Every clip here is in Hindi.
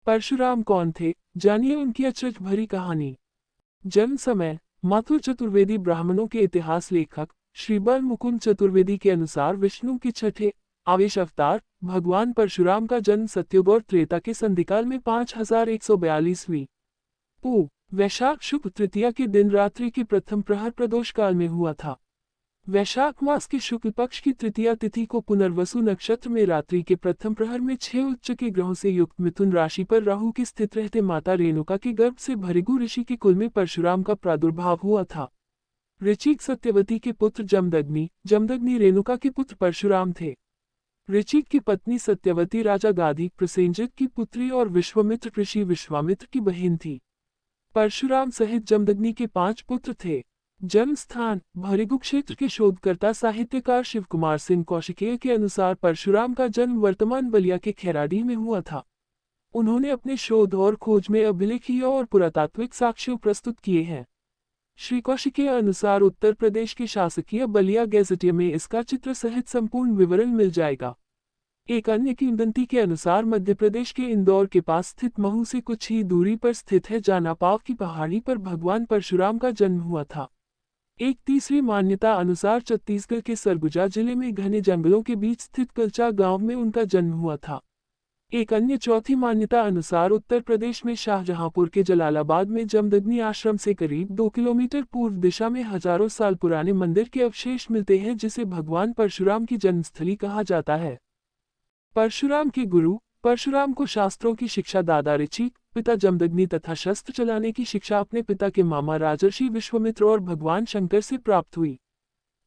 परशुराम कौन थे, जानिए उनकी अचरज भरी कहानी। जन्म समय। माथुर चतुर्वेदी ब्राह्मणों के इतिहास लेखक श्री बल मुकुंद चतुर्वेदी के अनुसार विष्णु के छठे आवेश अवतार भगवान परशुराम का जन्म सत्युग और त्रेता के संधिकाल में 5142वीं पू वैशाख शुक्ल तृतीया के दिन रात्रि के प्रथम प्रहर प्रदोष काल में हुआ था। वैशाख मास के शुक्ल पक्ष की तृतीया तिथि को पुनर्वसु नक्षत्र में रात्रि के प्रथम प्रहर में 6 उच्च के ग्रहों से युक्त मिथुन राशि पर राहु की स्थित रहते माता रेणुका के गर्भ से भृगु ऋषि के कुल में परशुराम का प्रादुर्भाव हुआ था। ऋचिक सत्यवती के पुत्र जमदग्नि, जमदग्नि रेणुका के पुत्र परशुराम थे। ऋचिक की पत्नी सत्यवती राजा गाधी प्रसेंजित की पुत्री और विश्वामित्र ऋषि विश्वामित्र की बहन थी। परशुराम सहित जमदग्नि के 5 पुत्र थे। जन्म स्थान। भृगु क्षेत्र के शोधकर्ता साहित्यकार शिव कुमार सिंह कौशिकीय के अनुसार परशुराम का जन्म वर्तमान बलिया के खैराडीह में हुआ था। उन्होंने अपने शोध और खोज में अभिलेखीय और पुरातात्विक साक्ष्य प्रस्तुत किए हैं। श्री कौशिकीय अनुसार उत्तर प्रदेश के शासकीय बलिया गैजेटियर में इसका चित्र सहित संपूर्ण विवरण मिल जाएगा। एक अन्य किंवदंती के अनुसार मध्य प्रदेश के इंदौर के पास स्थित महू से कुछ ही दूरी पर स्थित है जानापाव की पहाड़ी पर भगवान परशुराम का जन्म हुआ था। एक तीसरी मान्यता अनुसार छत्तीसगढ़ के सरगुजा जिले में घने जंगलों के बीच स्थित कलचा गांव में उनका जन्म हुआ था। एक अन्य चौथी मान्यता अनुसार उत्तर प्रदेश में शाहजहांपुर के जलालाबाद में जमदग्नि आश्रम से करीब 2 किलोमीटर पूर्व दिशा में हजारों साल पुराने मंदिर के अवशेष मिलते हैं जिसे भगवान परशुराम की जन्मस्थली कहा जाता है। परशुराम के गुरु। परशुराम को शास्त्रों की शिक्षा दादा ऋचिक, पिता जमदग्नि तथा शस्त्र चलाने की शिक्षा अपने पिता के मामा राजर्षि विश्वामित्र और भगवान शंकर से प्राप्त हुई।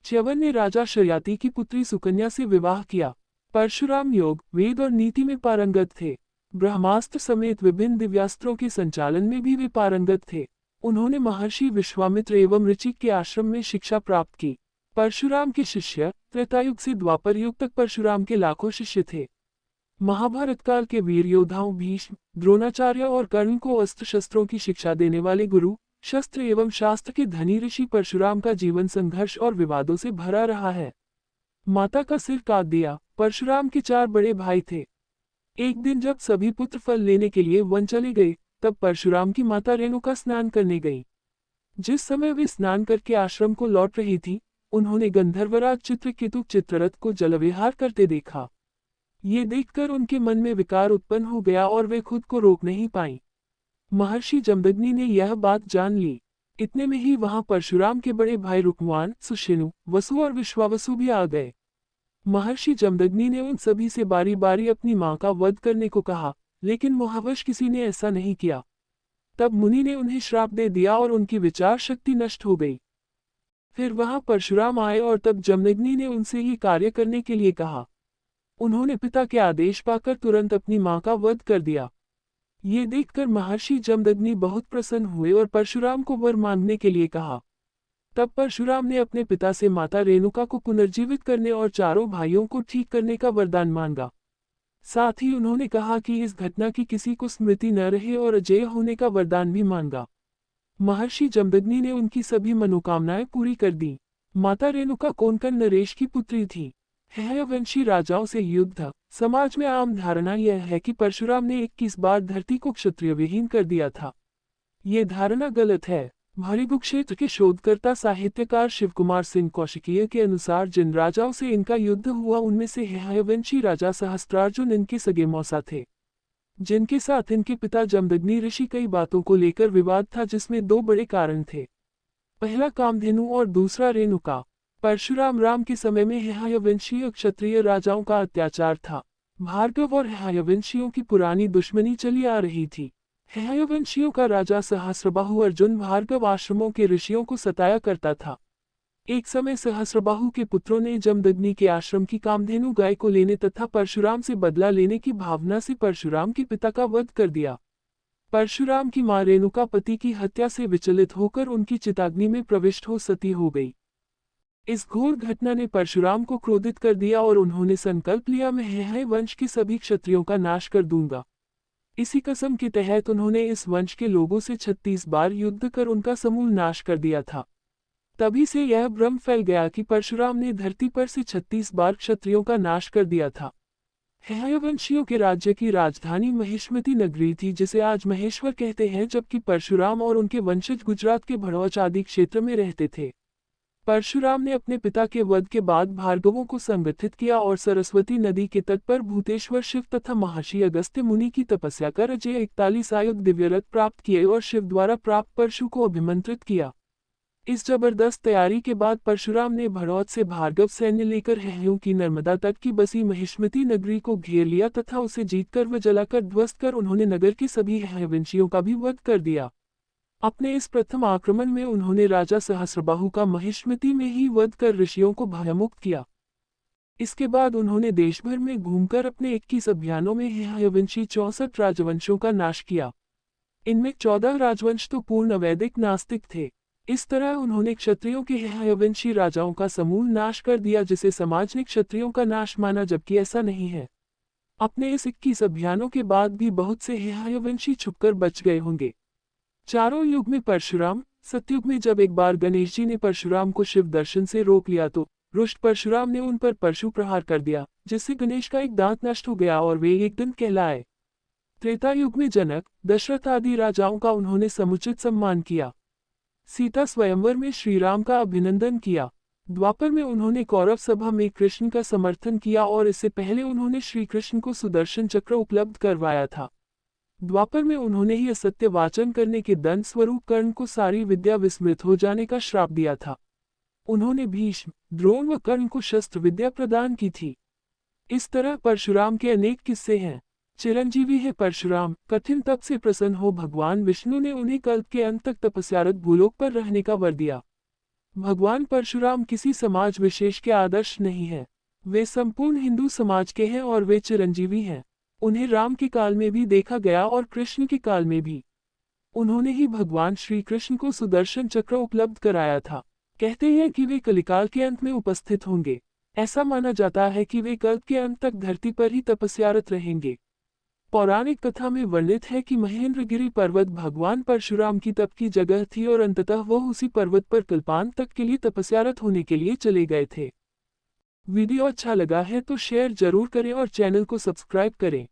च्यवन ने राजा शर्याति की पुत्री सुकन्या से विवाह किया। परशुराम योग, वेद और नीति में पारंगत थे। ब्रह्मास्त्र समेत विभिन्न दिव्यास्त्रों के संचालन में भी वे पारंगत थे। उन्होंने महर्षि विश्वामित्र एवं ऋचिक के आश्रम में शिक्षा प्राप्त की। परशुराम के शिष्य। त्रेतायुग से द्वापर युग तक परशुराम के लाखों शिष्य थे। महाभारत काल के वीर योद्धाओं भीष्म, द्रोणाचार्य और कर्ण को अस्त्र शस्त्रों की शिक्षा देने वाले गुरु, शस्त्र एवं शास्त्र के धनी ऋषि परशुराम का जीवन संघर्ष और विवादों से भरा रहा है। माता का सिर काट दिया। परशुराम के 4 बड़े भाई थे। एक दिन जब सभी पुत्र फल लेने के लिए वन चले गए, तब परशुराम की माता रेणुका स्नान करने गई। जिस समय वे स्नान करके आश्रम को लौट रही थी, उन्होंने गंधर्वराज चित्रकेतु चित्ररथ को जलविहार करते देखा। ये देखकर उनके मन में विकार उत्पन्न हो गया और वे खुद को रोक नहीं पाईं। महर्षि जमदग्नि ने यह बात जान ली। इतने में ही वहां परशुराम के बड़े भाई रुक्मवान, सुषेनु, वसु और विश्वावसु भी आ गए। महर्षि जमदग्नि ने उन सभी से बारी बारी अपनी मां का वध करने को कहा, लेकिन मोहवश किसी ने ऐसा नहीं किया। तब मुनि ने उन्हें श्राप दे दिया और उनकी विचार शक्ति नष्ट हो गई। फिर वहां परशुराम आए और तब जमदग्नि ने उनसे ये कार्य करने के लिए कहा। उन्होंने पिता के आदेश पाकर तुरंत अपनी मां का वध कर दिया। ये देखकर महर्षि जमदग्नि बहुत प्रसन्न हुए और परशुराम को वर मांगने के लिए कहा। तब परशुराम ने अपने पिता से माता रेणुका को पुनर्जीवित करने और चारों भाइयों को ठीक करने का वरदान मांगा। साथ ही उन्होंने कहा कि इस घटना की किसी को स्मृति न रहे और अजेय होने का वरदान भी मांगा। महर्षि जमदग्नि ने उनकी सभी मनोकामनाएं पूरी कर दी। माता रेणुका कोंकण नरेश की पुत्री थी। हयवंशी राजाओं से युद्ध। समाज में आम धारणा यह है कि परशुराम ने 21 बार धरती को क्षत्रिय विहीन कर दिया था। ये धारणा गलत है। भृगु क्षेत्र के शोधकर्ता साहित्यकार शिव कुमार सिंह कौशिकीय के अनुसार जिन राजाओं से इनका युद्ध हुआ उनमें से हयवंशी राजा सहस्त्रार्जुन इनके सगे मौसा थे, जिनके साथ इनके पिता जमदग्नि ऋषि कई बातों को लेकर विवाद था, जिसमें 2 बड़े कारण थे। पहला कामधेनु और दूसरा रेणुका। परशुराम राम के समय में हयवंशीय क्षत्रिय राजाओं का अत्याचार था। भार्गव और हयवंशियों की पुरानी दुश्मनी चली आ रही थी। हयवंशियों का राजा सहस्रबाहु अर्जुन भार्गव आश्रमों के ऋषियों को सताया करता था। एक समय सहस्रबाहु के पुत्रों ने जमदग्नि के आश्रम की कामधेनु गाय को लेने तथा परशुराम से बदला लेने की भावना से परशुराम के पिता का वध कर दिया। परशुराम की मां रेणुका पति की हत्या से विचलित होकर उनकी चिताग्नि में प्रविष्ट हो सती हो गई। इस घोर घटना ने परशुराम को क्रोधित कर दिया और उन्होंने संकल्प लिया, मैं हय वंश के सभी क्षत्रियों का नाश कर दूंगा। इसी कसम के तहत उन्होंने इस वंश के लोगों से 36 बार युद्ध कर उनका समूल नाश कर दिया था। तभी से यह भ्रम फैल गया कि परशुराम ने धरती पर से 36 बार क्षत्रियों का नाश कर दिया था। हयवंशियों के राज्य की राजधानी महिष्मती नगरी थी, जिसे आज महेश्वर कहते हैं, जबकि परशुराम और उनके वंशज गुजरात के भड़ौच आदि क्षेत्र में रहते थे। परशुराम ने अपने पिता के वध के बाद भार्गवों को संगठित किया और सरस्वती नदी के तट पर भूतेश्वर शिव तथा महर्षि अगस्त्य मुनि की तपस्या कर अजय 41 आयुध दिव्यरथ प्राप्त किए और शिव द्वारा प्राप्त परशु को अभिमंत्रित किया। इस जबरदस्त तैयारी के बाद परशुराम ने भड़ौत से भार्गव सैन्य लेकर हयऊ की नर्मदा तट की बसी महिष्मती नगरी को घेर लिया तथा उसे जीतकर व जलाकर ध्वस्त कर उन्होंने नगर के सभी हयवंशियों का भी वध कर दिया। अपने इस प्रथम आक्रमण में उन्होंने राजा सहस्रबाहु का महिष्मती में ही वध कर ऋषियों को भयमुक्त किया। इसके बाद उन्होंने देश भर में घूमकर अपने 21 अभियानों में हयवंशी 64 राजवंशों का नाश किया। इनमें 14 राजवंश तो पूर्ण अवैदिक नास्तिक थे। इस तरह उन्होंने क्षत्रियों के हयवंशी राजाओं का समूल नाश कर दिया, जिसे समाज ने क्षत्रियों का नाश माना, जबकि ऐसा नहीं है। अपने इस 21 अभियानों के बाद भी बहुत से हयवंशी छुपकर बच गए होंगे। चारों युग में परशुराम। सतयुग में जब एक बार गणेश जी ने परशुराम को शिव दर्शन से रोक लिया तो रुष्ट परशुराम ने उन पर परशु प्रहार कर दिया, जिससे गणेश का एक दांत नष्ट हो गया और वे एक दिन कहलाए। त्रेता युग में जनक, दशरथ आदि राजाओं का उन्होंने समुचित सम्मान किया। सीता स्वयंवर में श्रीराम का अभिनंदन किया। द्वापर में उन्होंने कौरव सभा में कृष्ण का समर्थन किया और इससे पहले उन्होंने श्री कृष्ण को सुदर्शन चक्र उपलब्ध करवाया था। द्वापर में उन्होंने ही असत्य वाचन करने के दंड स्वरूप कर्ण को सारी विद्या विस्मृत हो जाने का श्राप दिया था। उन्होंने भीष्म, द्रोण व कर्ण को शस्त्र विद्या प्रदान की थी। इस तरह परशुराम के अनेक किस्से हैं। चिरंजीवी है परशुराम। कठिन तप से प्रसन्न हो भगवान विष्णु ने उन्हें कल्प के अंत तक तपस्यारत भूलोक पर रहने का वर दिया। भगवान परशुराम किसी समाज विशेष के आदर्श नहीं है। वे संपूर्ण हिंदू समाज के हैं और वे चिरंजीवी हैं। उन्हें राम के काल में भी देखा गया और कृष्ण के काल में भी। उन्होंने ही भगवान श्री कृष्ण को सुदर्शन चक्र उपलब्ध कराया था। कहते हैं कि वे कलिकाल के अंत में उपस्थित होंगे। ऐसा माना जाता है कि वे कल्प के अंत तक धरती पर ही तपस्यारत रहेंगे। पौराणिक कथा में वर्णित है कि महेंद्रगिरी पर्वत भगवान परशुराम की तप की जगह थी और अंततः वह उसी पर्वत पर कल्पांत तक के लिए तपस्यारत होने के लिए चले गए थे। वीडियो अच्छा लगा है तो शेयर जरूर करें और चैनल को सब्सक्राइब करें।